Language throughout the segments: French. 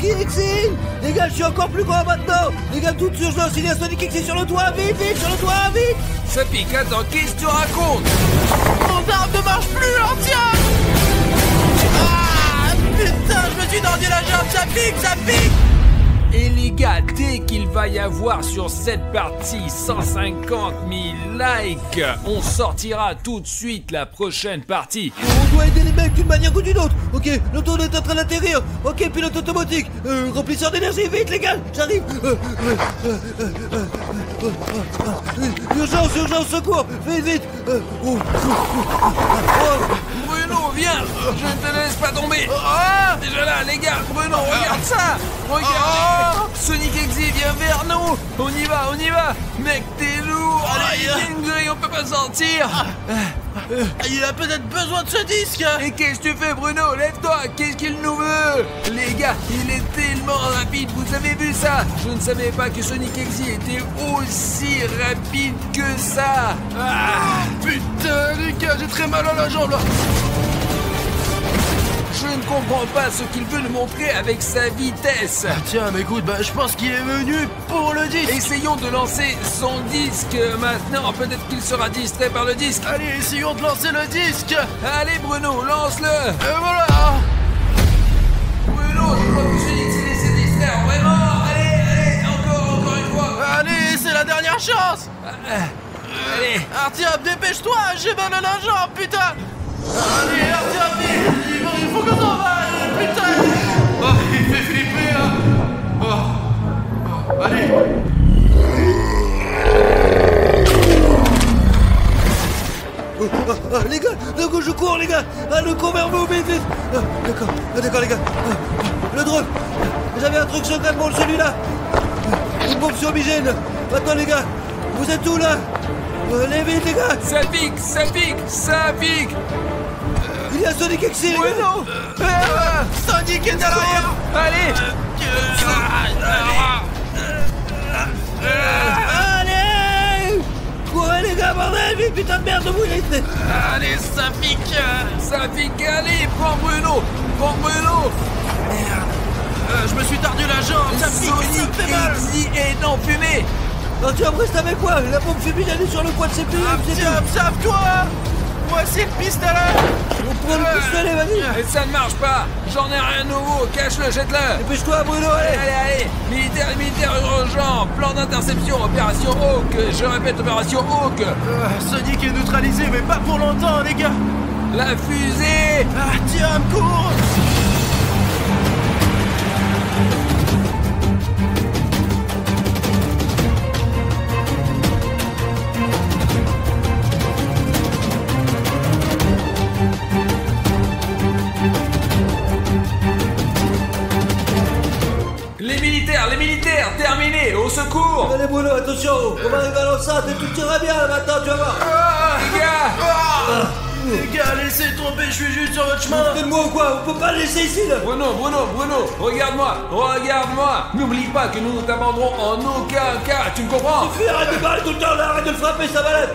Sonic Exil. Les gars, je suis encore plus grand maintenant. Les gars, toute urgence, il y a Sonic Exil sur le toit. Vite, vite, sur le toit, vite. Ça pique, attends, qu'est-ce que tu racontes? Mon arme ne marche plus, tiens. Ah, putain, je me suis tordu la jambe, ça pique, ça pique. Et les gars, dès qu'il va y avoir sur cette partie 150 000 likes, on sortira tout de suite la prochaine partie. On doit aider les mecs d'une manière ou d'une autre. Ok, l'auto est en train d'atterrir. Ok, pilote automatique. Remplisseur d'énergie, vite les gars, j'arrive. Urgence, urgence, secours. Vite, vite. Bruno, viens, je ne te laisse pas tomber. Déjà là, les gars, Bruno, regarde ça. Regarde. Sonic Exil, viens vers nous. On y va. Mec, t'es lourd. Allez, il y a une grille, on peut pas sortir. Il a peut-être besoin de ce disque. Et qu'est-ce que tu fais, Bruno? Lève-toi, qu'est-ce qu'il nous veut? Les gars, il est tellement rapide, vous avez vu ça? Je ne savais pas que Sonic Exil était aussi rapide que ça. Putain, les gars, j'ai très mal à la jambe là. Je ne comprends pas ce qu'il veut nous montrer avec sa vitesse. Tiens, mais écoute, je pense qu'il est venu pour le disque. Essayons de lancer son disque maintenant. Peut-être qu'il sera distrait par le disque. Allez, essayons de lancer le disque. Allez, Bruno, lance-le. Et voilà. Bruno, je crois que Sonic s'est laissé distraire. Vraiment. Allez, encore une fois. Allez, c'est la dernière chance. Allez. Artyom, dépêche-toi, j'ai mal à la jambe, putain. Allez, Artyom, vite. Il faut que s'en va, putain. Il fait flipper, là. Allez. Les gars, d'un coup je cours les gars. Le cours vers vous, vite, vite. D'accord les gars. Le drone. J'avais un truc secret pour celui-là. Une bombe sur Migène. Attends les gars, vous êtes où là? Allez vite les gars. Ça pique. Il y a Sonic Exil. Bruno. Sonic est derrière. Allez. Allez. Courez les gars, bordel, vite, putain de merde, vous y êtes. Allez, ça pique. Allez, prends Bruno. Merde. Je me suis tordu la jambe, ça pique, ça me fait mal. Sonic Exil est en fumée. Artyom, reste avec moi. La bombe fumigène est sur le coin de ses pieds. Artyom, sauve-toi. Voici le pistolet. On prend le pistolet, vas-y. Et ça ne marche pas. J'en ai rien nouveau. Cache-le, jette-le. Dépêche-toi, Bruno, allez. Allez. Militaire urgent. Plan d'interception. Opération Hawk. Je répète, opération Hawk. Sonic est neutralisé, mais pas pour longtemps, les gars. La fusée. Artyom, cours. Les militaires, terminé, au secours. Allez Bruno, attention, on va arriver à l'enceinte et tout ira bien là maintenant, tu vas voir. Les gars. Les gars, laissez tomber, je suis juste sur votre chemin. Faites-moi ou quoi? On peut pas le laisser ici là. Bruno, regarde-moi. N'oublie pas que nous ne t'abandonnerons en aucun cas, tu me comprends? Arrête de parler tout le temps là, arrête de le frapper, ça va là.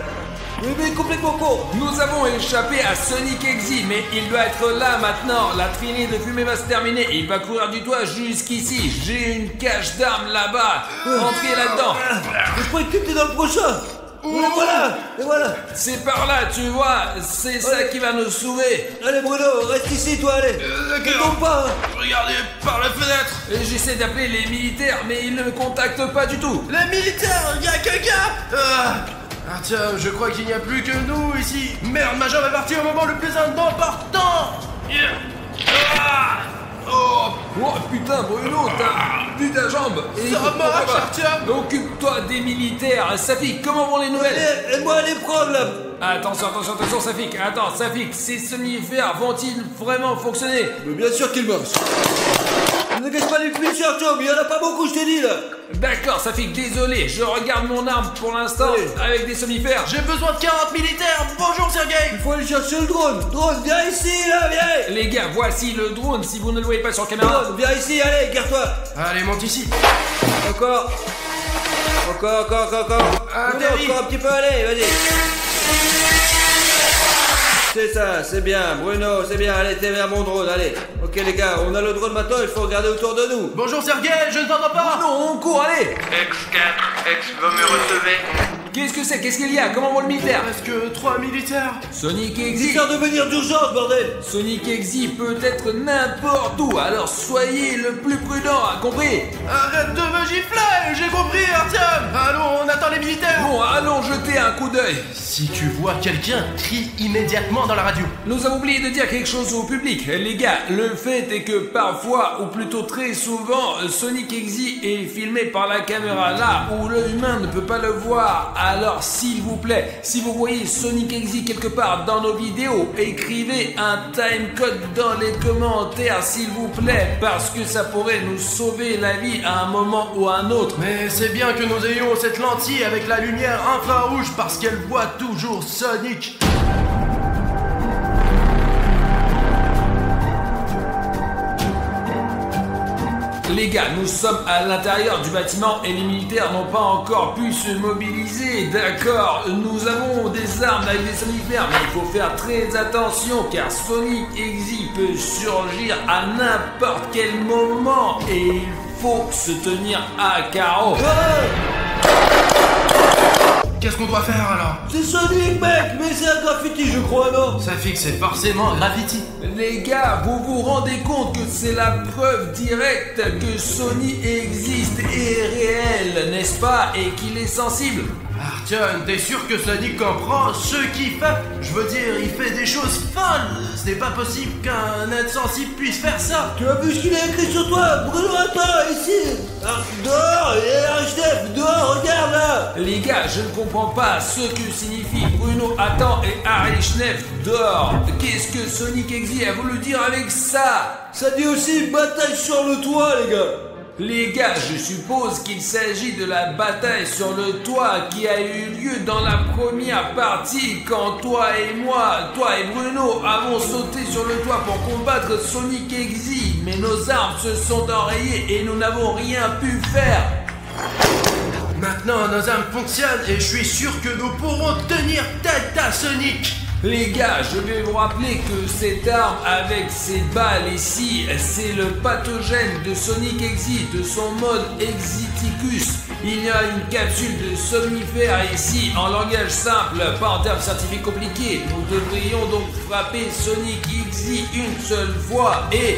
Il est complètement con. Nous avons échappé à Sonic Exil, mais il doit être là maintenant. La traînée de fumée va se terminer et il va courir du toit jusqu'ici. J'ai une cache d'armes là-bas. Entrez là-dedans. Je croyais que tu étais dans le prochain. Et voilà. C'est par là, tu vois. C'est ça qui va nous sauver. Allez Bruno, reste ici toi, allez. Ne tombe pas. Regardez par la fenêtre. Et j'essaie d'appeler les militaires, mais ils ne me contactent pas du tout. Les militaires, il y a quelqu'un. Artyom, je crois qu'il n'y a plus que nous ici. Merde, ma jambe est partie au moment le plus important. Oh putain, Bruno, t'as bu ta jambe. Et Ça marche, Artyom. Occupe-toi des militaires. Safik, comment vont les nouvelles? Aide-moi à les prendre là. Attention, Safik. Attends, Safik, ces somnifères vont-ils vraiment fonctionner? Mais bien sûr qu'ils marchent. Ne gâche pas les munitions, Artyom, il y en a pas beaucoup, je t'ai dit là. D'accord, Safik, désolé, je regarde mon arme pour l'instant avec des somnifères. J'ai besoin de 40 militaires. Bonjour, Sergei. Il faut aller chercher le drone. Drone, viens ici là, viens. Les gars, voici le drone si vous ne le voyez pas sur caméra. Drone, viens ici, allez, garde-toi. Allez, monte ici. Encore. Encore. Atterris. Encore un petit peu, allez, vas-y. C'est ça, c'est bien. Bruno, c'est bien. Allez, t'es vers mon drone, allez. Ok les gars, on a le drone maintenant, il faut regarder autour de nous. Bonjour Sergei, je ne t'entends pas. Non, on court, allez. X4, X, vous me recevez? Qu'est-ce que c'est? Qu'est-ce qu'il y a? Comment vont le militaire? Presque 3 militaires. Sonic Exy. Dis-leur de venir d'urgence, bordel. Sonic Exy peut être n'importe où, alors soyez le plus prudent, compris? Arrête de me gifler, j'ai compris Artyom. Allons, on attend les militaires. Bon, allons jeter un coup d'œil. Si tu vois quelqu'un, crie immédiatement dans la radio. Nous avons oublié de dire quelque chose au public. Les gars, le fait est que parfois, ou plutôt très souvent, Sonic Exy est filmé par la caméra là où l'œil humain ne peut pas le voir. Alors s'il vous plaît, si vous voyez Sonic Exy quelque part dans nos vidéos, écrivez un timecode dans les commentaires s'il vous plaît, parce que ça pourrait nous sauver la vie à un moment ou à un autre. Mais c'est bien que nous ayons cette lentille avec la lumière infrarouge parce qu'elle voit toujours Sonic. Les gars, nous sommes à l'intérieur du bâtiment et les militaires n'ont pas encore pu se mobiliser. D'accord, nous avons des armes avec des somnifères, mais il faut faire très attention car Sonic Exy peut surgir à n'importe quel moment et il faut se tenir à carreau. Qu'est-ce qu'on doit faire alors? C'est Sonic, mec, mais c'est un graffiti, je crois, non? Ça fait que c'est forcément graffiti. Les gars, vous vous rendez compte que c'est la preuve directe que Sonic existe et est réel, n'est-ce pas? Et qu'il est sensible. Artyom, t'es sûr que Sonic comprend ce qu'il fait? Je veux dire, il fait des choses folles. Ce n'est pas possible qu'un être sensible puisse faire ça. Tu as vu ce qu'il a écrit sur toi? Bruno, attends, ici. Ah, dehors, et Architecte, dehors, regarde là. Les gars, je ne comprends pas ce que signifie Bruno attend et Harry Schneff dehors. Qu'est-ce que Sonic Exy a voulu dire avec ça? Ça dit aussi bataille sur le toit, les gars. Les gars, je suppose qu'il s'agit de la bataille sur le toit qui a eu lieu dans la première partie quand toi et Bruno avons sauté sur le toit pour combattre Sonic Exy, mais nos armes se sont enrayées et nous n'avons rien pu faire. Maintenant, nos armes fonctionnent et je suis sûr que nous pourrons tenir tête à Sonic. Les gars, je vais vous rappeler que cette arme avec ces balles ici, c'est le pathogène de Sonic Exy, de son mode Exiticus. Il y a une capsule de somnifère ici, en langage simple, pas en termes scientifiques compliqués. Nous devrions donc frapper Sonic Exy une seule fois et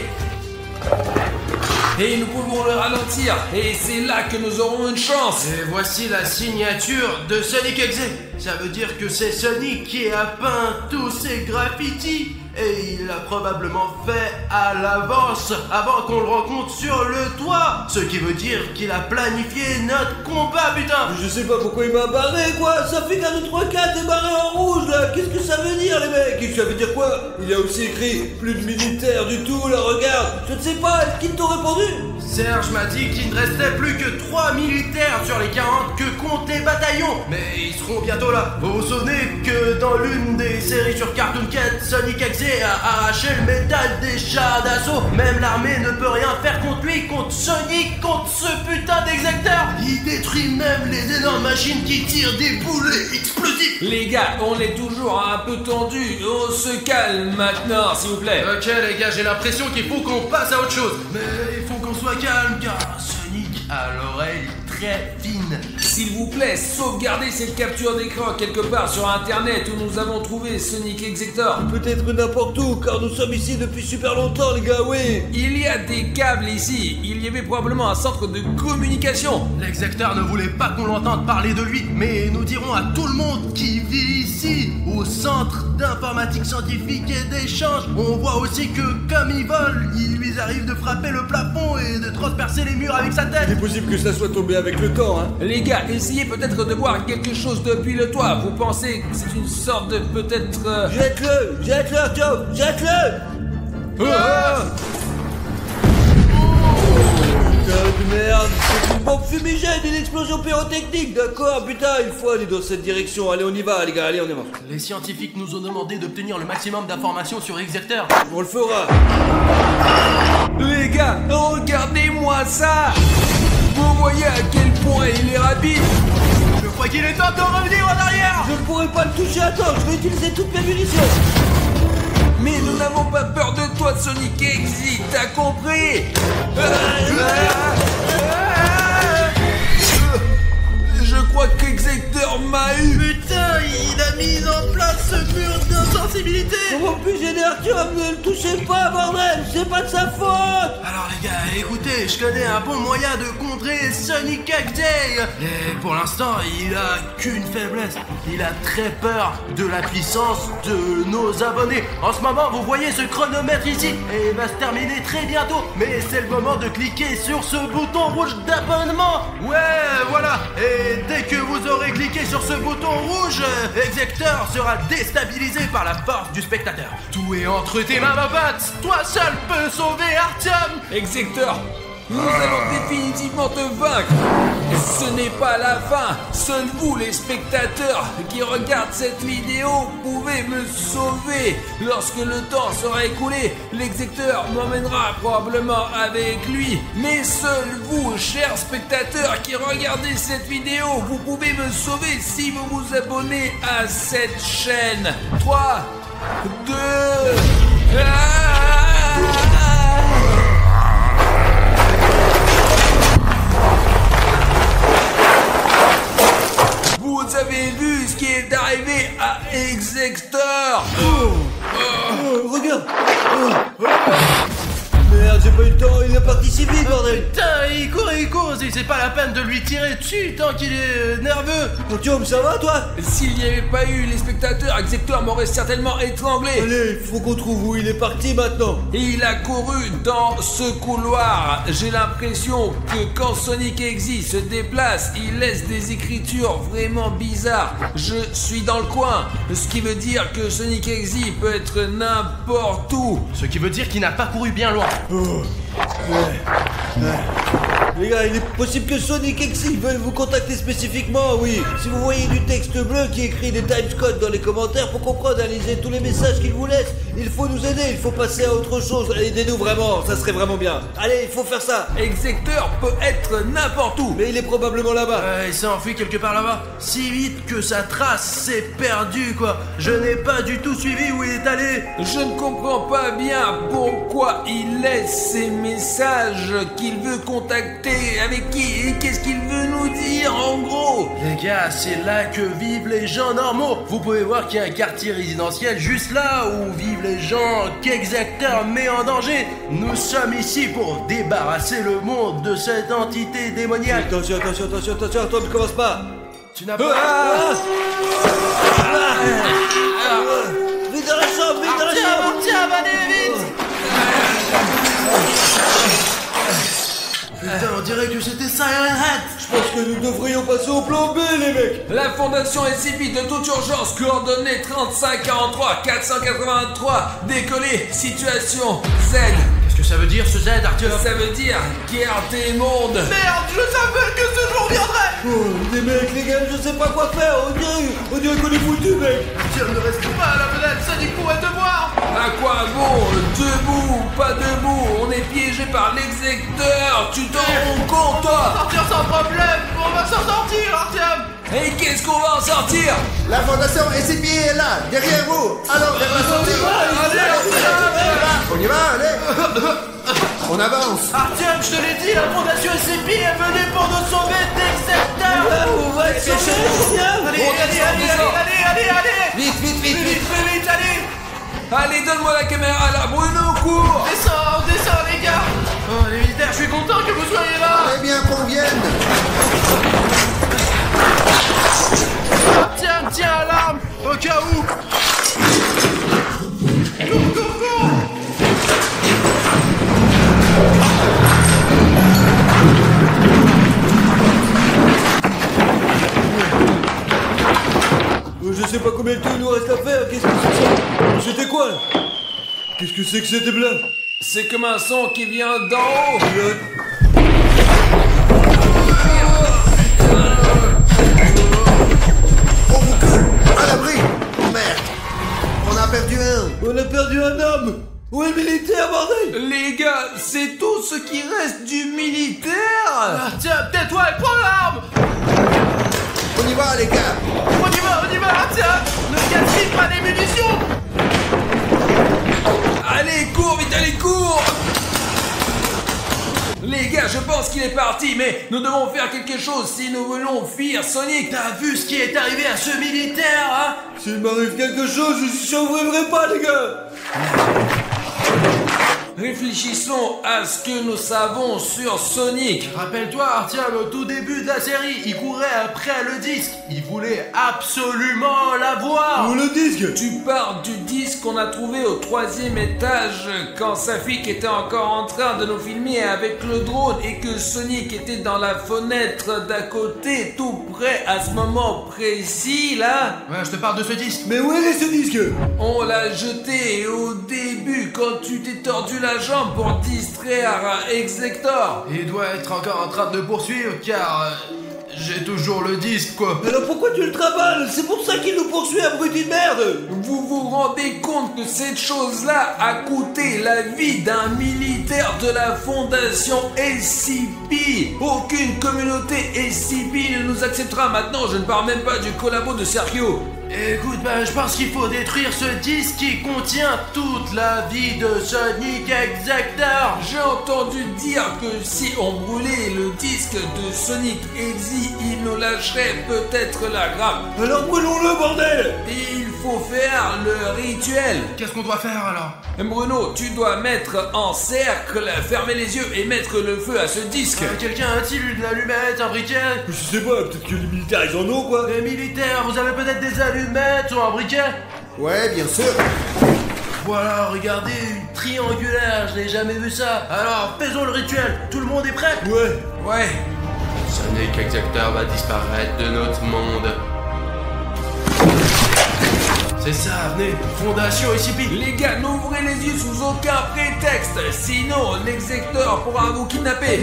nous pouvons le ralentir. Et c'est là que nous aurons une chance. Et voici la signature de Sonic Exy. Ça veut dire que c'est Sonic qui a peint tous ces graffitis. Et il l'a probablement fait à l'avance, avant qu'on le rencontre sur le toit. Ce qui veut dire qu'il a planifié notre combat, putain. Je sais pas pourquoi il m'a barré, quoi. Ça fait qu'un 2, 3, 4 est barré en rouge, là. Qu'est-ce que ça veut dire, les mecs? Ça veut dire quoi? Il a aussi écrit plus de militaires du tout, là, regarde. Je ne sais pas, qui t'ont répondu? Serge m'a dit qu'il ne restait plus que 3 militaires sur les 40 que comptent les bataillons. Mais ils seront bientôt là. Vous vous souvenez que dans l'une des séries sur Cartoon Cat, Sonic Exy a arraché le métal des chars d'assaut. Même l'armée ne peut rien faire contre lui, contre Sonic, contre ce putain d'exacteur. Il détruit même les énormes machines qui tirent des boulets explosifs. Les gars, on est toujours un peu tendu. On se calme maintenant, s'il vous plaît. Ok les gars, j'ai l'impression qu'il faut qu'on passe à autre chose. Mais il faut qu'on soit calme car Sonic a l'oreille très fine. S'il vous plaît, sauvegardez cette capture d'écran quelque part sur internet où nous avons trouvé Sonic Exector. Peut-être n'importe où, car nous sommes ici depuis super longtemps, les gars, oui. Il y a des câbles ici. Il y avait probablement un centre de communication. L'exacteur ne voulait pas qu'on l'entende parler de lui, mais nous dirons à tout le monde qui vit ici, au centre d'informatique scientifique et d'échange. On voit aussi que, comme il vole, il lui arrive de frapper le plafond et de transpercer les murs avec sa tête. Il est possible que ça soit tombé avec le temps, hein. Les gars, essayez peut-être de voir quelque chose depuis le toit. Vous pensez que c'est une sorte de peut-être... Jette-le, Artyom, jette-le. Putain de merde, c'est une bombe fumigène, une explosion pyrotechnique, d'accord, putain, il faut aller dans cette direction, allez on y va les gars, allez on y va. Les scientifiques nous ont demandé d'obtenir le maximum d'informations sur Exector. On le fera. Les gars, regardez-moi ça. Vous voyez à quel point il est rapide. Je crois qu'il est temps de revenir en arrière. Je ne pourrai pas le toucher, attends, je vais utiliser toutes mes munitions. Mais nous n'avons pas peur de toi, Sonic Exit, t'as compris? Je crois qu'Execteur m'a eu. Putain, il a mis en place ce mur d'insensibilité. Comment puis-je aider Artyom? Ne le touchez pas, bordel! C'est pas de sa faute! Alors les gars, écoutez, je connais un bon moyen de contrer Sonic X-Day. Et pour l'instant, il a qu'une faiblesse. Il a très peur de la puissance de nos abonnés. En ce moment, vous voyez ce chronomètre ici, et il va se terminer très bientôt. Mais c'est le moment de cliquer sur ce bouton rouge d'abonnement. Ouais, voilà. Et dès que vous aurez cliqué sur ce bouton rouge, Execteur sera déstabilisé par la force du spectateur. Tout est entre tes mains, ma pote. Toi seul peux sauver Artyom. Execteur, nous allons définitivement te vaincre. Ce n'est pas la fin. Seuls vous, les spectateurs qui regardent cette vidéo, pouvez me sauver. Lorsque le temps sera écoulé, l'execteur m'emmènera probablement avec lui. Mais seuls vous, chers spectateurs qui regardez cette vidéo, vous pouvez me sauver si vous vous abonnez à cette chaîne. 3, 2... Vous avez vu ce qui est arrivé à Execteur? Regarde! Merde, j'ai pas eu le temps, il est parti si vite, bordel! Putain, il court, c'est pas la peine de lui tirer dessus tant qu'il est nerveux. Artyom, ça va, toi? S'il n'y avait pas eu les spectateurs, Execteur m'aurait certainement étranglé. Allez, faut qu'on trouve où il est parti maintenant. Et il a couru dans ce couloir. J'ai l'impression que quand Sonic Exit se déplace, il laisse des écritures vraiment bizarres. Je suis dans le coin, ce qui veut dire que Sonic Exit peut être n'importe où. Ce qui veut dire qu'il n'a pas couru bien loin. Les gars, il est possible que Sonic Exit veuille vous contacter spécifiquement, oui. Si vous voyez du texte bleu qui écrit des timescodes dans les commentaires pour comprendre, analyser tous les messages qu'il vous laisse, il faut nous aider, il faut passer à autre chose. Aidez-nous vraiment, ça serait vraiment bien. Allez, il faut faire ça. Execteur peut être n'importe où. Mais il est probablement là-bas. Il s'est enfui quelque part là-bas. Si vite que sa trace s'est perdue, quoi. Je n'ai pas du tout suivi où il est allé. Je ne comprends pas bien pourquoi il laisse ces messages qu'il veut contacter. Avec qui? Et qu'est-ce qu'il veut nous dire en gros? Les gars, c'est là que vivent les gens normaux. Vous pouvez voir qu'il y a un quartier résidentiel juste là où vivent les gens qu'Execteur met en danger. Nous sommes ici pour débarrasser le monde de cette entité démoniaque. Attention, Artyom, ne commence pas. Tu n'as pas... Vite dans la chambre, vite dans la chambre. Tiens, allez, vite. Putain, on dirait que c'était Siren Head. Je pense que nous devrions passer au plan B, les mecs. La Fondation SCP de toute urgence, coordonnées 3543 483, décollé, situation Z. Qu'est-ce que ça veut dire ce Z, Artyom? Ça veut dire guerre des mondes. Merde, je savais que ce jour viendrait. Oh, les mecs, les gars, je sais pas quoi faire. On dirait qu'on est foutus, mec. Artyom, ne reste pas à la fenêtre, Sonic pourrait te voir. À quoi bon? Debout, pas debout, on est piégé par l'execteur, tu t'en rends compte toi? Sortir sans problème, on va s'en sortir, Artyom. Et qu'est-ce qu'on va en sortir? La fondation SCP est là, derrière vous. Alors, vers la sortie. On y va, allez. On avance. Artyom, je te l'ai dit, la fondation SCP est venue pour nous sauver d'Execteur. On va être sauver. Allez. Vite, allez. Allez, donne-moi la caméra là, Bruno, cours! Descends, les gars. Oh, les militaires, je suis content que vous soyez là. Très bien qu'on vienne. Tiens, alarme, au cas où. Cours. Je sais pas combien de temps il nous reste à faire. Qu'est-ce que c'est ça? C'était quoi là? Qu'est-ce que c'est que cette blague? C'est comme un son qui vient d'en haut! On recule. À l'abri. Merde. On a perdu un. On a perdu un homme. Où est le militaire, bordel? Les gars, c'est tout ce qui reste du militaire! Tiens, tais-toi et prends l'arme. On y va, les gars. On y va, tiens. Ne gaspille pas les munitions. Allez, cours, vite, allez, cours! Les gars, je pense qu'il est parti, mais nous devons faire quelque chose si nous voulons fuir Sonic. T'as vu ce qui est arrivé à ce militaire, hein? S'il m'arrive quelque chose, je ne survivrai pas, les gars. Réfléchissons à ce que nous savons sur Sonic. Rappelle-toi, Artyom, au tout début de la série, il courait après le disque. Il voulait absolument l'avoir. Où le disque? Tu parles du disque qu'on a trouvé au 3e étage quand Safik était encore en train de nous filmer avec le drone et que Sonic était dans la fenêtre d'à côté, tout près à ce moment précis là. Ouais, je te parle de ce disque. Mais où est ce disque? On l'a jeté au début quand tu t'es tordu la jambe pour distraire Exector. Il doit être encore en train de poursuivre car j'ai toujours le disque, quoi. Alors pourquoi tu le travailles? C'est pour ça qu'il nous poursuit, abruti de merde. Vous vous rendez compte que cette chose-là a coûté la vie d'un militaire de la fondation SCP? Aucune communauté SCP ne nous acceptera maintenant, je ne parle même pas du collabo de Sergio. Écoute, je pense qu'il faut détruire ce disque qui contient toute la vie de Sonic Exector. J'ai entendu dire que si on brûlait le disque de Sonic Exe, il nous lâcherait peut-être la grappe. Alors brûlons-le, bordel. Et il faut faire le rituel. Qu'est-ce qu'on doit faire alors? Bruno, tu dois mettre en cercle, fermer les yeux et mettre le feu à ce disque. Quelqu'un a-t-il une allumette, un briquet? Je sais pas, peut-être que les militaires ils en ont, quoi. Les militaires, vous avez peut-être des allumettes ou un briquet? Ouais, bien sûr. Voilà, regardez, une triangulaire, je n'ai jamais vu ça. Alors, faisons le rituel, tout le monde est prêt? Ouais. Sonic Exector va disparaître de notre monde. C'est ça, venez, Fondation SCP. Les gars, n'ouvrez les yeux sous aucun prétexte, sinon l'execteur pourra vous kidnapper.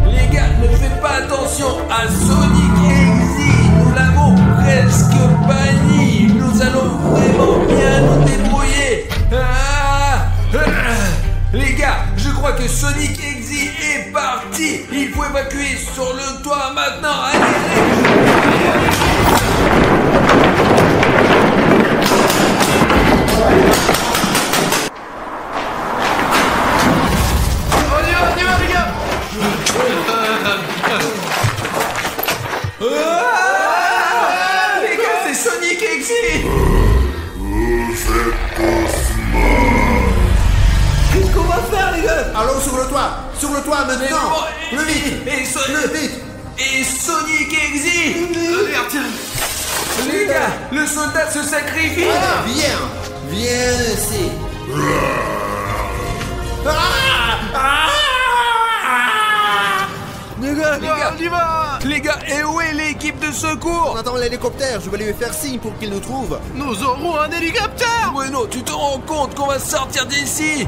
Les gars, ne faites pas attention à Sonic Exe, nous l'avons presque banni, nous allons vraiment bien nous débrouiller. Les gars, je crois que Sonic Exe est parti. Il faut évacuer sur le toit maintenant. On y va les gars. Les gars, c'est Sonic Exe. Qu'est-ce qu'on va faire, les gars? Allons sur le toit maintenant. Plus vite. Et vite. Et Sonic Exe. Allez, Artyom. Les gars, le soldat se sacrifie. Viens ici. Les gars, et où est l'équipe de secours? On attend l'hélicoptère, je vais lui faire signe pour qu'il nous trouve. Nous aurons un hélicoptère. Bruno, tu te rends compte qu'on va sortir d'ici?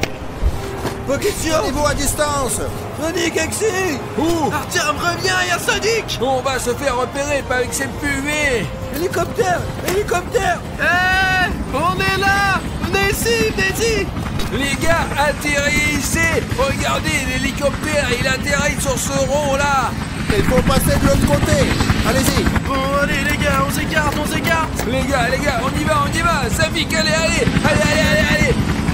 Pas question. Niveau à distance. Sonic Exe. Où? Artyom, reviens, il y a Sonic. On va se faire repérer, pas avec cette puée. Hélicoptère. Hé, on est là. Venez ici. Les gars, atterrissez. Regardez, l'hélicoptère, il atterrit sur ce rond là. Il faut passer de l'autre côté. Allez-y. Bon, allez les gars, on s'écarte. Les gars, on y va. Safik, allez.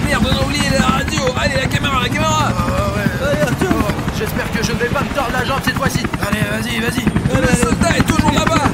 Merde, on a oublié la radio. Allez, la caméra. Allez, Arthur. J'espère que je ne vais pas me tordre la jambe cette fois-ci. Allez, vas-y. Le soldat est toujours là-bas.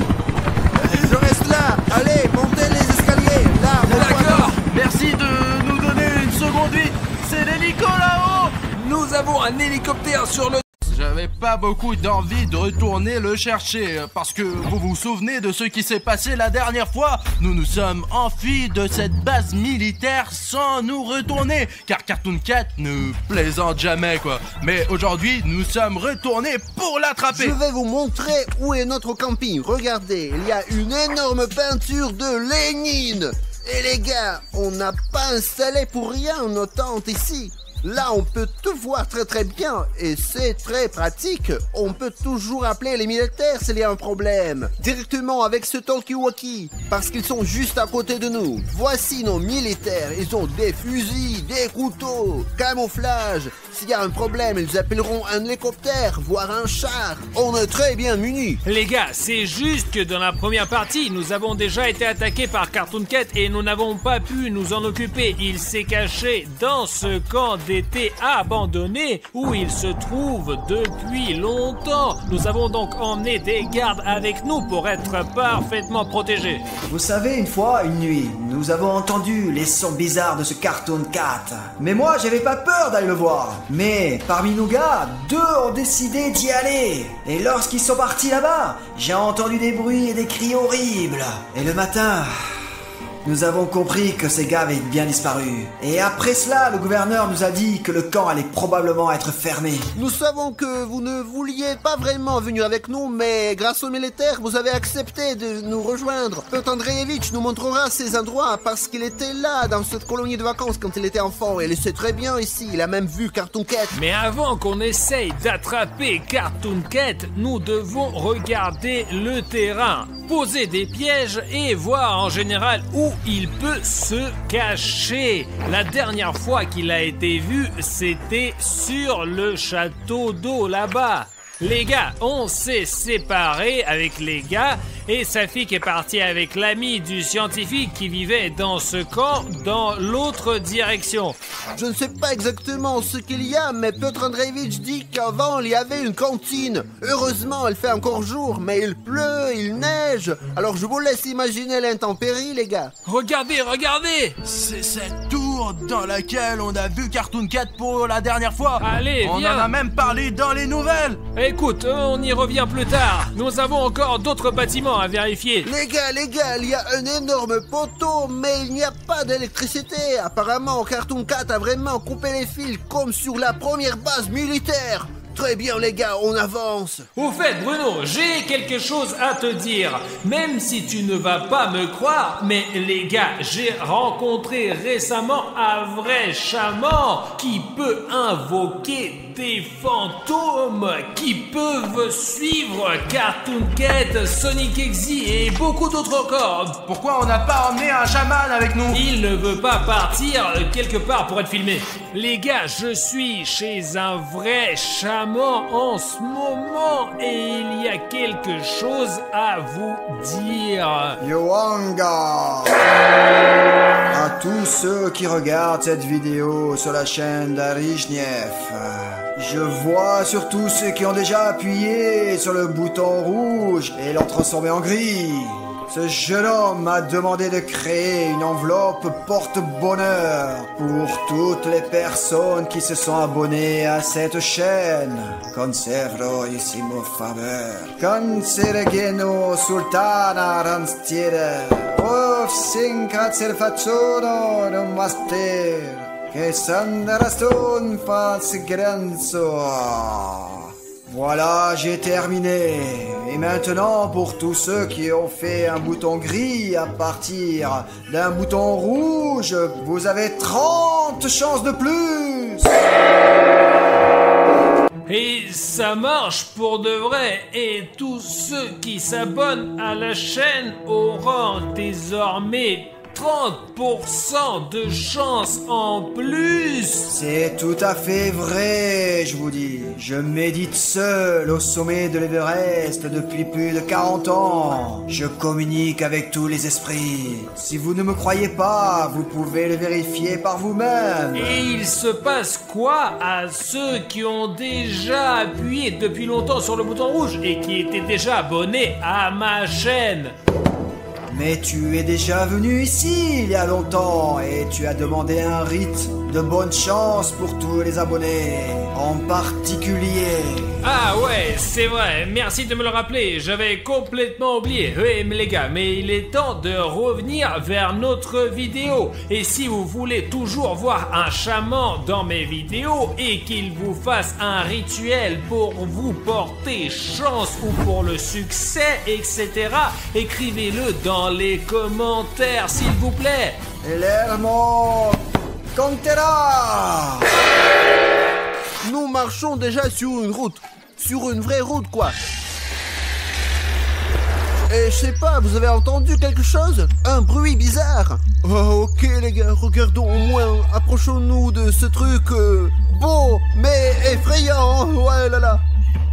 Je reste là. Allez, montez les escaliers. Là, D'accord. Merci de nous donner une seconde vie. C'est l'hélico là-haut. Nous avons un hélicoptère sur le... J'avais pas beaucoup d'envie de retourner le chercher, parce que vous vous souvenez de ce qui s'est passé la dernière fois? Nous nous sommes enfuis de cette base militaire sans nous retourner, car Cartoon Cat ne plaisante jamais quoi. Mais aujourd'hui, nous sommes retournés pour l'attraper. Je vais vous montrer où est notre camping. Regardez, il y a une énorme peinture de Lénine. Et les gars, on n'a pas installé pour rien nos tentes ici. Là, on peut tout voir très bien et c'est très pratique. On peut toujours appeler les militaires s'il y a un problème. Directement avec ce talkie-walkie, parce qu'ils sont juste à côté de nous. Voici nos militaires. Ils ont des fusils, des couteaux, camouflage. S'il y a un problème, ils appelleront un hélicoptère, voire un char. On est très bien munis. Les gars, c'est juste que dans la première partie, nous avons déjà été attaqués par Cartoon Cat et nous n'avons pas pu nous en occuper. Il s'est caché dans ce camp d'été abandonné où il se trouve depuis longtemps. Nous avons donc emmené des gardes avec nous pour être parfaitement protégés. Vous savez, une fois, une nuit, nous avons entendu les sons bizarres de ce Cartoon Cat. Mais moi, j'avais pas peur d'aller le voir. Mais parmi nos gars, 2 ont décidé d'y aller. Et lorsqu'ils sont partis là-bas, j'ai entendu des bruits et des cris horribles. Et le matin, nous avons compris que ces gars avaient bien disparu. Et après cela, le gouverneur nous a dit que le camp allait probablement être fermé. Nous savons que vous ne vouliez pas vraiment venir avec nous, mais grâce aux militaires, vous avez accepté de nous rejoindre. Piotr Andreevitch nous montrera ces endroits parce qu'il était là dans cette colonie de vacances quand il était enfant. Et il sait très bien ici, il a même vu Cartoon Cat. Mais avant qu'on essaye d'attraper Cartoon Cat, nous devons regarder le terrain, poser des pièges et voir en général où il peut se cacher. La dernière fois qu'il a été vu, c'était sur le château d'eau là-bas. Les gars, on s'est séparés avec les gars et Safik est parti avec l'ami du scientifique qui vivait dans ce camp dans l'autre direction. Je ne sais pas exactement ce qu'il y a, mais Piotr Andreevitch dit qu'avant il y avait une cantine. Heureusement, il fait encore jour, mais il pleut, il neige. Alors je vous laisse imaginer l'intempérie, les gars. Regardez, regardez! C'est cette tour dans laquelle on a vu Cartoon Cat pour la dernière fois. Allez, on viens. en a même parlé dans les nouvelles. Écoute, on y revient plus tard. Nous avons encore d'autres bâtiments à vérifier. Les gars, il y a un énorme poteau, mais il n'y a pas d'électricité. Apparemment, Cartoon Cat a vraiment coupé les fils comme sur la première base militaire. Très bien les gars, on avance. Au fait, Bruno, j'ai quelque chose à te dire. Même si tu ne vas pas me croire, mais les gars, j'ai rencontré récemment un vrai chaman qui peut invoquer des fantômes qui peuvent suivre Cartoon Cat, Sonic Exy et beaucoup d'autres encore. Pourquoi on n'a pas emmené un chaman avec nous? Il ne veut pas partir quelque part pour être filmé. Les gars, je suis chez un vrai chaman en ce moment et il y a quelque chose à vous dire. Yoanga! À tous ceux qui regardent cette vidéo sur la chaîne d'Arishniev, je vois surtout ceux qui ont déjà appuyé sur le bouton rouge et l'ont transformé en gris. Ce jeune homme m'a demandé de créer une enveloppe porte-bonheur pour toutes les personnes qui se sont abonnées à cette chaîne. Conservissimo faveur. Consergeno sultana ranstiere. Of sinkatsel facciano non master. Che sandaraston fas grenzo. Voilà, j'ai terminé. Et maintenant, pour tous ceux qui ont fait un bouton gris à partir d'un bouton rouge, vous avez 30 chances de plus. Et ça marche pour de vrai. Et tous ceux qui s'abonnent à la chaîne auront désormais 30% de chance en plus. C'est tout à fait vrai, je vous dis. Je médite seul au sommet de l'Everest depuis plus de 40 ans. Je communique avec tous les esprits. Si vous ne me croyez pas, vous pouvez le vérifier par vous-même. Et il se passe quoi à ceux qui ont déjà appuyé depuis longtemps sur le bouton rouge et qui étaient déjà abonnés à ma chaîne? Mais tu es déjà venu ici il y a longtemps et tu as demandé un rite de bonne chance pour tous les abonnés, en particulier. Ah ouais, c'est vrai, merci de me le rappeler, j'avais complètement oublié. Oui, mais les gars, mais il est temps de revenir vers notre vidéo. Et si vous voulez toujours voir un chaman dans mes vidéos et qu'il vous fasse un rituel pour vous porter chance ou pour le succès, etc., écrivez-le dans les commentaires, s'il vous plaît. Lermo Cantera! Nous marchons déjà sur une route. Sur une vraie route, quoi. Et je sais pas, vous avez entendu quelque chose? Un bruit bizarre? Oh, ok les gars, regardons au moins. Approchons-nous de ce truc beau, mais effrayant. Ouais là là.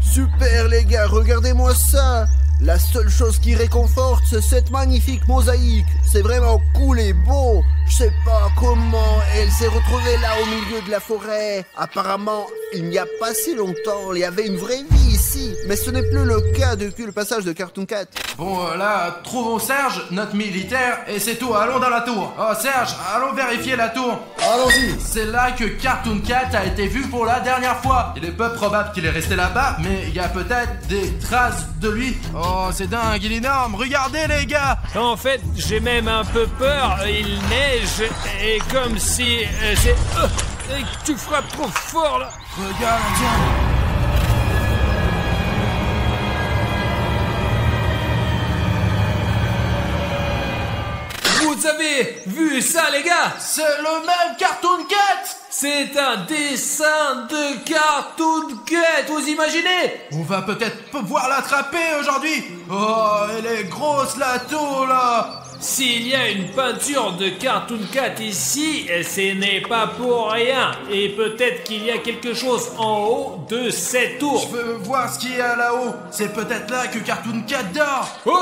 Super les gars, regardez-moi ça. La seule chose qui réconforte, c'est cette magnifique mosaïque. C'est vraiment cool et beau. Je sais pas comment elle s'est retrouvée là au milieu de la forêt. Apparemment, il n'y a pas si longtemps, il y avait une vraie vie ici. Mais ce n'est plus le cas depuis le passage de Cartoon Cat. Bon, là, trouvons Serge, notre militaire, et c'est tout, allons dans la tour. Oh, Serge, allons vérifier la tour. Allons-y. C'est là que Cartoon Cat a été vu pour la dernière fois. Il est peu probable qu'il est resté là-bas, mais il y a peut-être des traces de lui. Oh, c'est dingue, il est énorme, regardez les gars. En fait, j'ai même un peu peur. Il neige et comme si tu frappes trop fort là. Regarde, tiens. Vous avez vu ça, les gars? C'est le même Cartoon Cat. C'est un dessin de Cartoon Cat, vous imaginez? On va peut-être pouvoir l'attraper aujourd'hui. Oh, elle est grosse la tour là. S'il y a une peinture de Cartoon Cat ici, ce n'est pas pour rien. Et peut-être qu'il y a quelque chose en haut de cette tour. Je veux voir ce qu'il y a là-haut. C'est peut-être là que Cartoon Cat dort. Oh,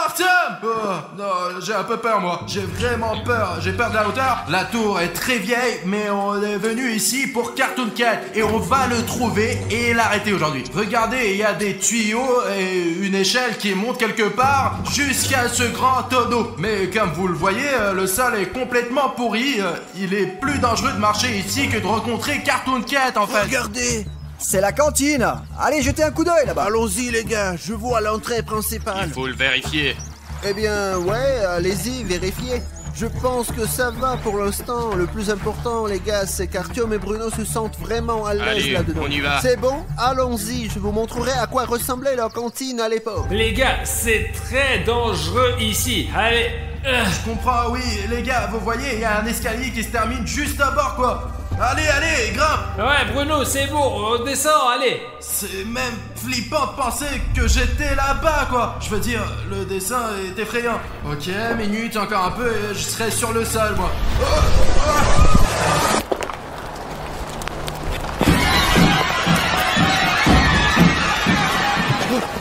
Artyom! Oh, non, j'ai un peu peur moi. J'ai vraiment peur. J'ai peur de la hauteur. La tour est très vieille, mais on est venu ici pour Cartoon Cat. Et on va le trouver et l'arrêter aujourd'hui. Regardez, il y a des tuyaux et une échelle qui monte quelque part jusqu'à ce grand tonneau. Mais comme vous le voyez, le sol est complètement pourri. Il est plus dangereux de marcher ici que de rencontrer Cartoon Cat en fait. Regardez. C'est la cantine. Allez, jetez un coup d'œil là-bas. Allons-y les gars, je vois l'entrée principale. Il faut le vérifier. Eh bien, ouais, allez-y, vérifiez. Je pense que ça va pour l'instant. Le plus important, les gars, c'est qu'Artyom et Bruno se sentent vraiment à l'aise Allez, là-dedans. on y va. C'est bon? Allons-y, je vous montrerai à quoi ressemblait leur cantine à l'époque. les gars, c'est très dangereux ici. Allez. Je comprends, oui, les gars, vous voyez, il y a un escalier qui se termine juste à bord, quoi. Allez, allez, grimpe. Ouais, Bruno, c'est bon, on descend, allez. C'est même flippant de penser que j'étais là-bas, quoi. Je veux dire, le dessin est effrayant. Ok, minute, encore un peu et je serai sur le sol, moi.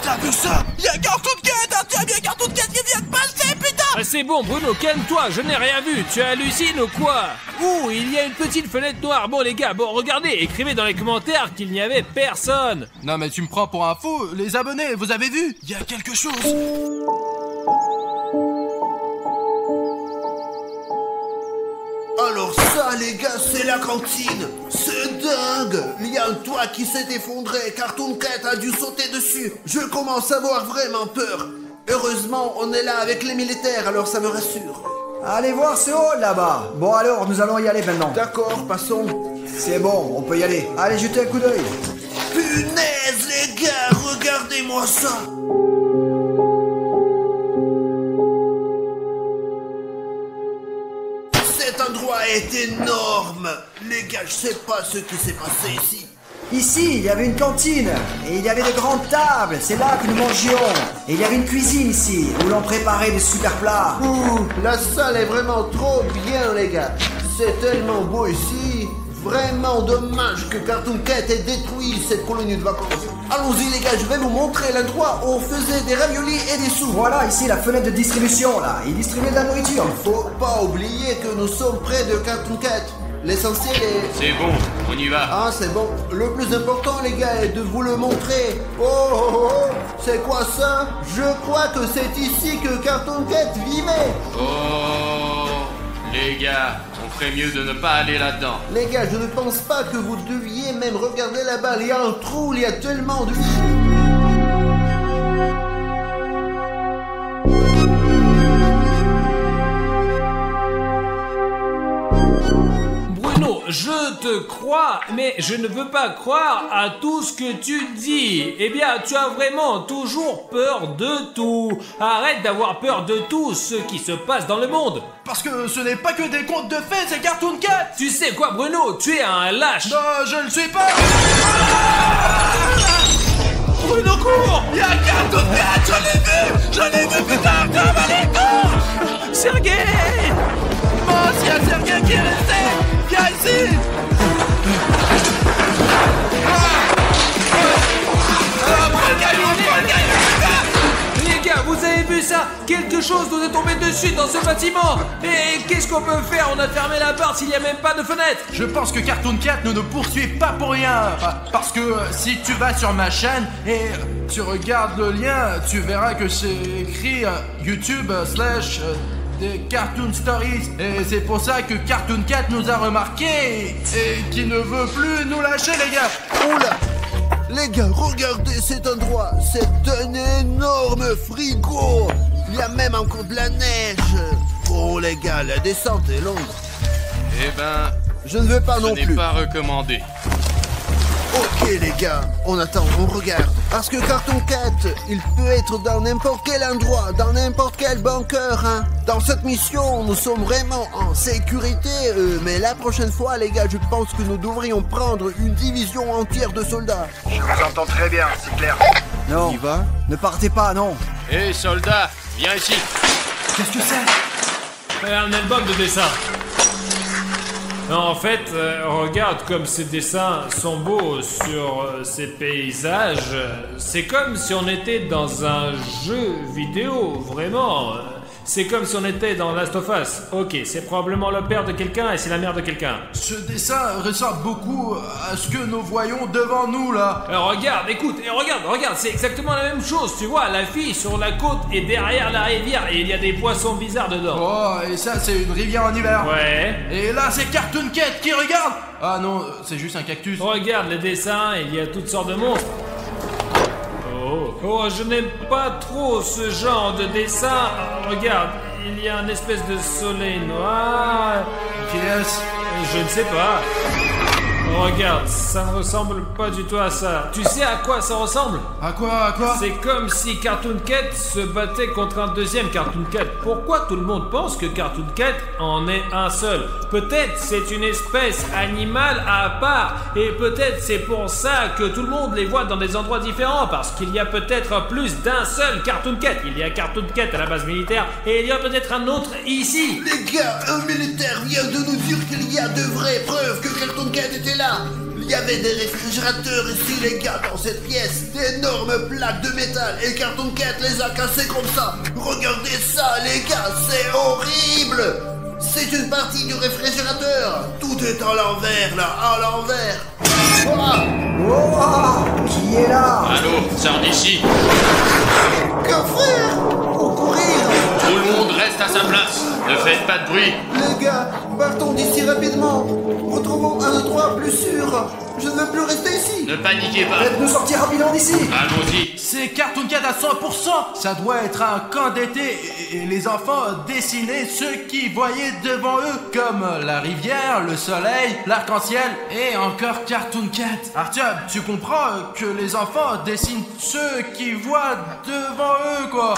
T'as vu ça? Y'a Cartoon Cat, Artyom, y'a Cartoon Cat qui vient de passer, putain. Ah, c'est bon, Bruno, calme-toi, je n'ai rien vu. Tu hallucines ou quoi? Ouh, il y a une petite fenêtre noire. Bon, les gars, bon, regardez, écrivez dans les commentaires qu'il n'y avait personne. Non mais tu me prends pour un fou, les abonnés, vous avez vu? Il y a quelque chose. Alors ça, les gars, c'est la cantine. C'est dingue. Il y a un toit qui s'est effondré. Cartoon Cat a dû sauter dessus. Je commence à avoir vraiment peur. Heureusement, on est là avec les militaires, alors ça me rassure. Allez voir ce hall là-bas. Bon alors, nous allons y aller maintenant. D'accord, passons. C'est bon, on peut y aller. Allez, jetez un coup d'œil. Punaise, les gars, regardez-moi ça. Cet endroit est énorme. Les gars, je sais pas ce qui s'est passé ici. Ici, il y avait une cantine, et il y avait de grandes tables, c'est là que nous mangions. Et il y avait une cuisine ici, où l'on préparait des super plats. Ouh, la salle est vraiment trop bien, les gars. C'est tellement beau ici. Vraiment dommage que Cartoon Cat ait détruit cette colonie de vacances. Allons-y, les gars, je vais vous montrer l'endroit où on faisait des raviolis et des sous. Voilà, ici, la fenêtre de distribution, là. Ils distribuaient de la nourriture. Faut pas oublier que nous sommes près de Cartoon Cat. L'essentiel est... C'est bon, on y va. Ah, c'est bon. Le plus important, les gars, est de vous le montrer. Oh, oh, oh, oh. C'est quoi ça? Je crois que c'est ici que Cartoon Cat vivait. Oh, les gars, on ferait mieux de ne pas aller là-dedans. Les gars, je ne pense pas que vous deviez même regarder là-bas. Il y a un trou, il y a tellement de... je te crois, mais je ne veux pas croire à tout ce que tu dis. Eh bien, tu as vraiment toujours peur de tout. Arrête d'avoir peur de tout ce qui se passe dans le monde. Parce que ce n'est pas que des contes de fées, c'est Cartoon Cat. Tu sais quoi, Bruno? Tu es un lâche. Non, je ne suis pas. Bruno, cours! Il y a Cartoon Cat, je l'ai vu, putain, comme allez, cours. Sergei! Mince, il y a Sergei qui est resté. Viens ici. Les gars, vous avez vu ça? Quelque chose nous est tombé dessus dans ce bâtiment. Et qu'est-ce qu'on peut faire? On a fermé la porte s'il n'y a même pas de fenêtre. Je pense que Cartoon Cat ne nous poursuit pas pour rien. Parce que si tu vas sur ma chaîne et tu regardes le lien, tu verras que c'est écrit YouTube / des Cartoon Stories. Et c'est pour ça que Cartoon Cat nous a remarqué et qui ne veut plus nous lâcher, les gars. Oula! Les gars, regardez cet endroit. C'est un énorme frigo. Il y a même encore de la neige. Oh les gars, la descente est longue. Eh ben, Je ne veux pas ce non n'est plus. pas recommandé. Ok les gars, on attend, on regarde. Parce que Cartoon Cat, il peut être dans n'importe quel endroit, dans n'importe quel bunker, hein. Dans cette mission, nous sommes vraiment en sécurité, mais la prochaine fois les gars, je pense que nous devrions prendre une division entière de soldats. Je vous entends très bien, c'est clair. Non, On y va? ne partez pas, non. Hé, soldat, viens ici. Qu'est-ce que c'est? Un album de dessin. Non, en fait, regarde comme ces dessins sont beaux sur ces paysages. C'est comme si on était dans un jeu vidéo, vraiment. C'est comme si on était dans Last of Us. Ok, c'est probablement le père de quelqu'un et c'est la mère de quelqu'un. Ce dessin ressemble beaucoup à ce que nous voyons devant nous, là. Alors regarde, écoute, et regarde, c'est exactement la même chose, tu vois, la fille sur la côte est derrière la rivière et il y a des poissons bizarres dedans. Oh, et ça, c'est une rivière en hiver. Ouais. Et là, c'est Cartoon Cat qui regarde. Ah non, c'est juste un cactus. Regarde les dessins, il y a toutes sortes de monstres. Oh, je n'aime pas trop ce genre de dessin. Regarde, il y a une espèce de soleil noir. Qui est-ce? Je ne sais pas. Regarde, ça ne ressemble pas du tout à ça. Tu sais à quoi ça ressemble? À quoi? C'est comme si Cartoon Cat se battait contre un deuxième Cartoon Cat. Pourquoi tout le monde pense que Cartoon Cat en est un seul? Peut-être c'est une espèce animale à part. Et peut-être c'est pour ça que tout le monde les voit dans des endroits différents. Parce qu'il y a peut-être plus d'un seul Cartoon Cat. Il y a Cartoon Cat à la base militaire et il y a peut-être un autre ici. Les gars, un militaire vient de nous dire qu'il y a de vraies preuves que Cartoon Cat était là. Il y avait des réfrigérateurs ici les gars dans cette pièce, d'énormes plaques de métal et Cartoon Cat les a cassées comme ça. Regardez ça les gars, c'est horrible. C'est une partie du réfrigérateur. Tout est à l'envers là, à l'envers. Oh, qui est là? Allô, sors d'ici. Que faire? Au courir. Tout le monde reste à sa place. Ne faites pas de bruit. Les gars, partons d'ici rapidement. Retrouvons un endroit plus sûr. Je ne veux plus rester ici. Ne paniquez pas. Faites-nous sortir rapidement d'ici. Allons-y. C'est Cartoon Cat à 100%. Ça doit être un camp d'été et les enfants dessinaient ce qu'ils voyaient devant eux, comme la rivière, le soleil, l'arc-en-ciel et encore Cartoon Cat. Arthur, tu comprends que les enfants dessinent ce qu'ils voient devant eux, quoi.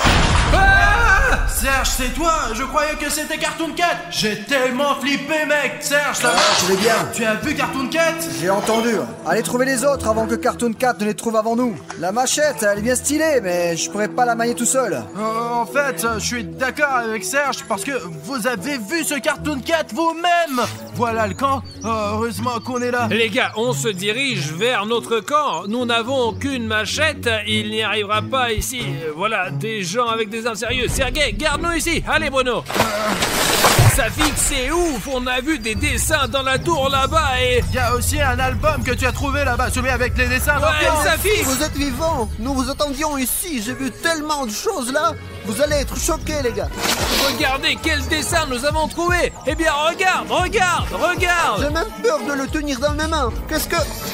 Ah! Serge, c'est toi? Je croyais que c'était Cartoon Cat. J'ai tellement flippé, mec. Serge, ça va? Je vais bien. Tu as vu Cartoon Cat? J'ai entendu. Allez trouver les autres avant que Cartoon Cat ne les trouve avant nous. La machette, elle est bien stylée, mais je pourrais pas la manier tout seul. En fait, je suis d'accord avec Serge parce que vous avez vu ce Cartoon Cat vous-même. Voilà le camp. Heureusement qu'on est là. Les gars, on se dirige vers notre camp. Nous n'avons qu'une machette. Il n'y arrivera pas ici. Voilà, des gens avec des armes sérieux. Sergei, garde-nous ici. Allez, Bruno. Safik, c'est ouf. On a vu des dessins dans la tour là-bas et... Il y a aussi un album que tu as trouvé là-bas, celui avec les dessins. Ouais, Safik. Vous êtes vivants. Nous vous attendions ici. J'ai vu tellement de choses là. Vous allez être choqués les gars. Regardez quel dessin nous avons trouvé. Eh bien, regarde. J'ai même peur de le tenir dans mes mains.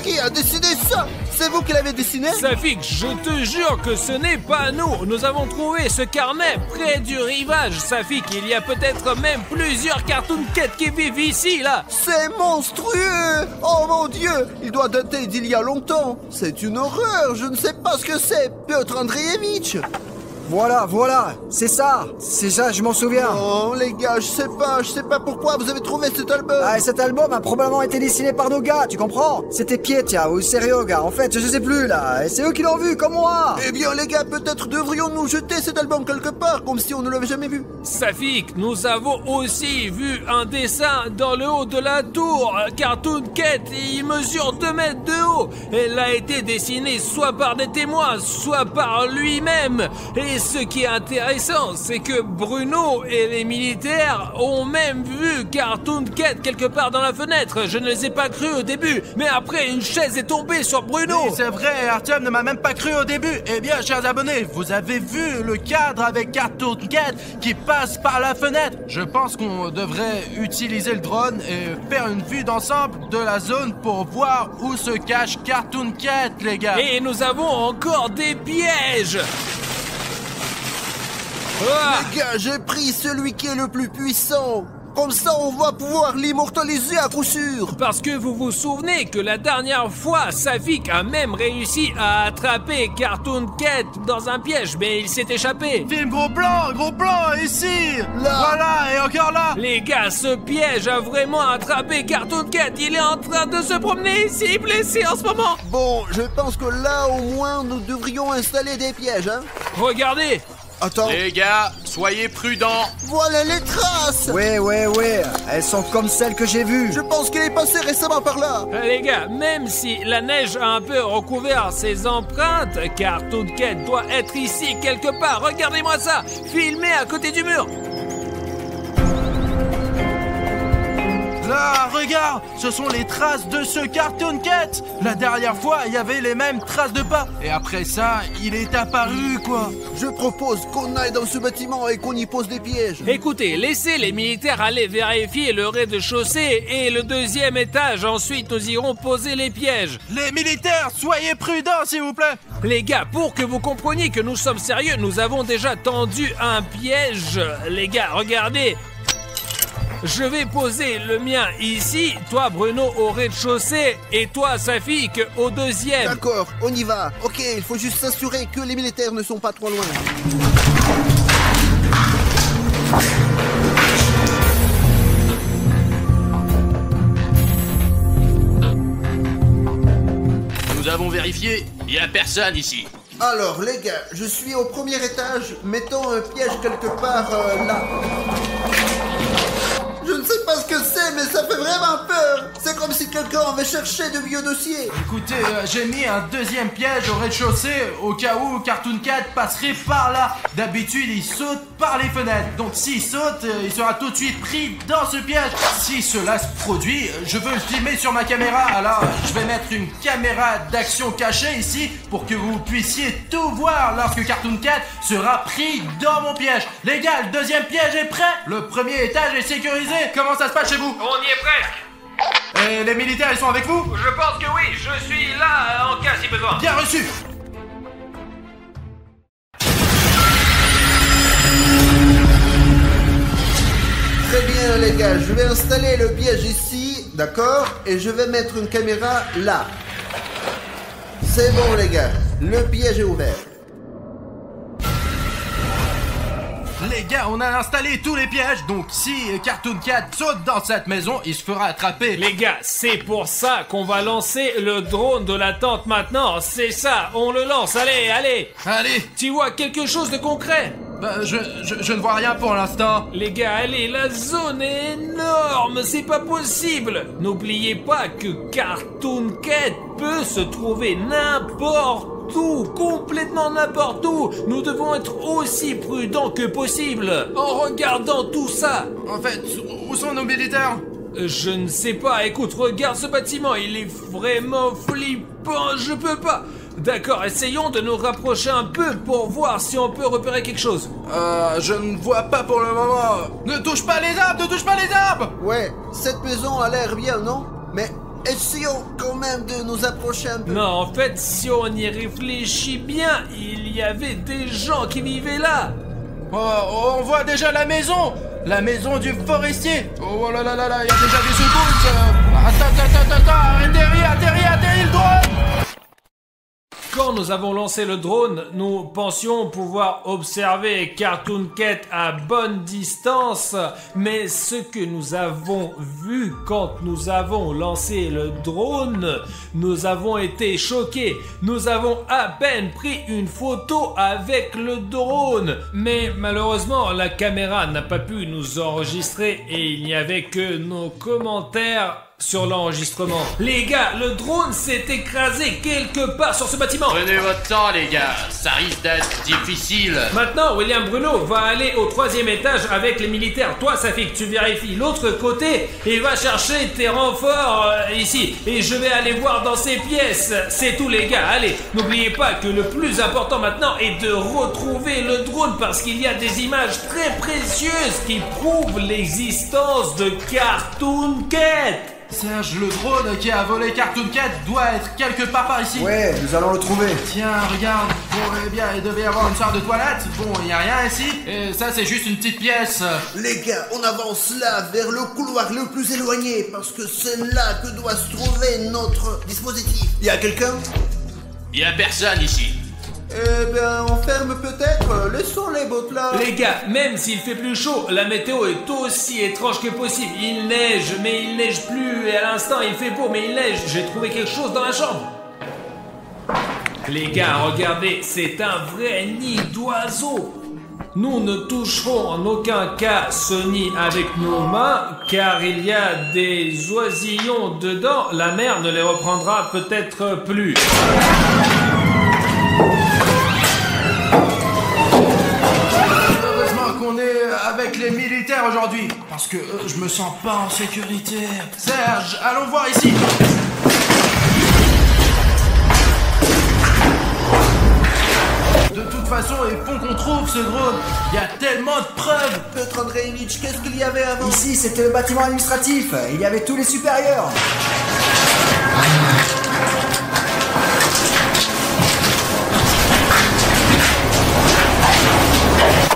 Qui a décidé ça? C'est vous qui l'avez dessiné? Safik, je te jure que ce n'est pas nous. Nous avons trouvé ce carnet près du rivage. Safik, il y a peut-être même plusieurs Cartoon Cat qui vivent ici, là. C'est monstrueux! Oh mon Dieu! Il doit dater d'il y a longtemps. C'est une horreur. Je ne sais pas ce que c'est. Piotr Andreevitch. Voilà, c'est ça, je m'en souviens. Oh les gars, je sais pas pourquoi vous avez trouvé cet album. Ah, et cet album a probablement été dessiné par nos gars, tu comprends? C'était Pietia ou Serioga, en fait, je sais plus là, et c'est eux qui l'ont vu, comme moi. Eh bien les gars, peut-être devrions-nous jeter cet album quelque part, comme si on ne l'avait jamais vu. Safik, nous avons aussi vu un dessin dans le haut de la tour. Cartoon Cat, il mesure 2 mètres de haut. Elle a été dessinée soit par des témoins, soit par lui-même. Et ce qui est intéressant, c'est que Bruno et les militaires ont même vu Cartoon Cat quelque part dans la fenêtre. Je ne les ai pas cru au début, mais après une chaise est tombée sur Bruno. Oui, c'est vrai, Artyom ne m'a même pas cru au début. Eh bien, chers abonnés, vous avez vu le cadre avec Cartoon Cat qui passe par la fenêtre. Je pense qu'on devrait utiliser le drone et faire une vue d'ensemble de la zone pour voir où se cache Cartoon Cat, les gars. Et nous avons encore des pièges. Ah, Les gars, j'ai pris celui qui est le plus puissant. Comme ça, on va pouvoir l'immortaliser à coup sûr. parce que vous vous souvenez que la dernière fois, Safik a même réussi à attraper Cartoon Cat dans un piège, mais il s'est échappé. Film gros plan, ici. Là. Voilà, et encore là. Les gars, ce piège a vraiment attrapé Cartoon Cat. Il est en train de se promener ici, blessé en ce moment. Bon, je pense que là, au moins, nous devrions installer des pièges, hein. Regardez. Attends, Les gars, soyez prudents. voilà les traces. Ouais, elles sont comme celles que j'ai vues. Je pense qu'il est passé récemment par là. Les gars, même si la neige a un peu recouvert ses empreintes, Cartoon Cat doit être ici quelque part. Regardez-moi ça, filmé à côté du mur. Là, regarde, ce sont les traces de ce Cartoon Cat. La dernière fois, il y avait les mêmes traces de pas. Et après ça, il est apparu, quoi. Je propose qu'on aille dans ce bâtiment et qu'on y pose des pièges. Écoutez, laissez les militaires aller vérifier le rez-de-chaussée et le 2e étage. Ensuite, nous irons poser les pièges. Les militaires, soyez prudents, s'il vous plaît. Les gars, pour que vous compreniez que nous sommes sérieux, nous avons déjà tendu un piège. Les gars, regardez. Je vais poser le mien ici, toi Bruno au rez-de-chaussée et toi Safik au 2e. D'accord, on y va. Ok, il faut juste s'assurer que les militaires ne sont pas trop loin. Nous avons vérifié, il n'y a personne ici. Alors les gars, je suis au 1er étage. Mettons un piège quelque part là. Je ne sais pas ce que c'est, mais ça fait vraiment peur. C'est comme si quelqu'un avait cherché de vieux dossiers. Écoutez, j'ai mis un 2e piège au rez-de-chaussée au cas où Cartoon Cat passerait par là. D'habitude, il saute par les fenêtres. Donc s'il saute, il sera tout de suite pris dans ce piège. Si cela se produit, je veux le filmer sur ma caméra. Alors, je vais mettre une caméra d'action cachée ici pour que vous puissiez tout voir lorsque Cartoon Cat sera pris dans mon piège. Les gars, le 2e piège est prêt. Le 1er étage est sécurisé. Comment ça se passe chez vous? On y est presque. Et les militaires, ils sont avec vous? Je pense que oui, je suis là en cas si besoin. Bien reçu. Très bien les gars, je vais installer le piège ici, d'accord? Et je vais mettre une caméra là. C'est bon les gars, le piège est ouvert. Les gars, on a installé tous les pièges, donc si Cartoon Cat saute dans cette maison, il se fera attraper. Les gars, c'est pour ça qu'on va lancer le drone de la tente maintenant. C'est ça, on le lance, allez. Allez. Tu vois quelque chose de concret? Bah, je ne vois rien pour l'instant. Les gars, allez, la zone est énorme, c'est pas possible. N'oubliez pas que Cartoon Cat peut se trouver n'importe où, complètement n'importe où. Nous devons être aussi prudents que possible en regardant tout ça. En fait, où sont nos militaires? Je ne sais pas, écoute, regarde ce bâtiment, il est vraiment flippant, je peux pas. D'accord, essayons de nous rapprocher un peu pour voir si on peut repérer quelque chose. Je ne vois pas pour le moment. Ne touche pas les arbres, ne touche pas les arbres! Ouais, cette maison a l'air bien, non? Mais Essayons quand même de nous approcher un peu. Non, en fait, si on y réfléchit bien, il y avait des gens qui vivaient là. Oh, on voit déjà la maison du forestier. Oh là là là là, il y a déjà des secousses. Attends, atterris le drone. Quand nous avons lancé le drone, nous pensions pouvoir observer Cartoon Cat à bonne distance, mais ce que nous avons vu quand nous avons lancé le drone, nous avons été choqués. Nous avons à peine pris une photo avec le drone, mais malheureusement la caméra n'a pas pu nous enregistrer et il n'y avait que nos commentaires sur l'enregistrement. Les gars, le drone s'est écrasé quelque part sur ce bâtiment. Prenez votre temps, les gars. Ça risque d'être difficile. Maintenant, William Bruno va aller au 3e étage avec les militaires. Toi, Safik, tu vérifies l'autre côté et va chercher tes renforts ici. Et je vais aller voir dans ces pièces. C'est tout, les gars. Allez, n'oubliez pas que le plus important maintenant est de retrouver le drone parce qu'il y a des images très précieuses qui prouvent l'existence de Cartoon Cat. Serge, le drone qui a volé Cartoon Cat doit être quelque part par ici. Ouais, nous allons le trouver. Tiens, regarde. Bon, eh bien, il devait y avoir une sorte de toilette. Bon, il n'y a rien ici. Et ça, c'est juste une petite pièce. Les gars, on avance là, vers le couloir le plus éloigné, parce que c'est là que doit se trouver notre dispositif. Y a quelqu'un? Y a personne ici. Eh bien, on ferme peut-être. Laissons les bottes là. Les gars, même s'il fait plus chaud, la météo est aussi étrange que possible. Il neige, mais il neige plus. Et à l'instant, il fait beau, mais il neige. J'ai trouvé quelque chose dans la chambre. Les gars, regardez, c'est un vrai nid d'oiseaux. Nous ne toucherons en aucun cas ce nid avec nos mains, car il y a des oisillons dedans. La mer ne les reprendra peut-être plus. Qu'on est avec les militaires aujourd'hui, parce que je me sens pas en sécurité. Serge, allons voir ici. De toute façon, il faut qu'on trouve ce drone. Il y a tellement de preuves. Piotr Andreevitch, qu'est-ce qu'il y avait avant? Ici, c'était le bâtiment administratif. Il y avait tous les supérieurs.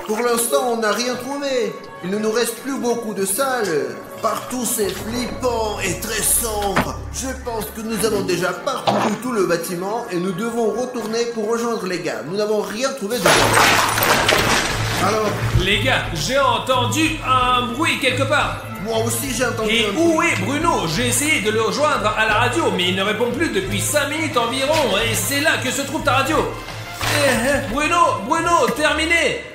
Pour l'instant, on n'a rien trouvé. Il ne nous reste plus beaucoup de salles. Partout, c'est flippant et très sombre. Je pense que nous avons déjà parcouru tout le bâtiment et nous devons retourner pour rejoindre les gars. Nous n'avons rien trouvé de bon. Alors, les gars, j'ai entendu un bruit quelque part. Moi aussi, j'ai entendu Et un bruit. où est Bruno? J'ai essayé de le rejoindre à la radio, mais il ne répond plus depuis 5 minutes environ. Et c'est là que se trouve ta radio. Bruno, terminé.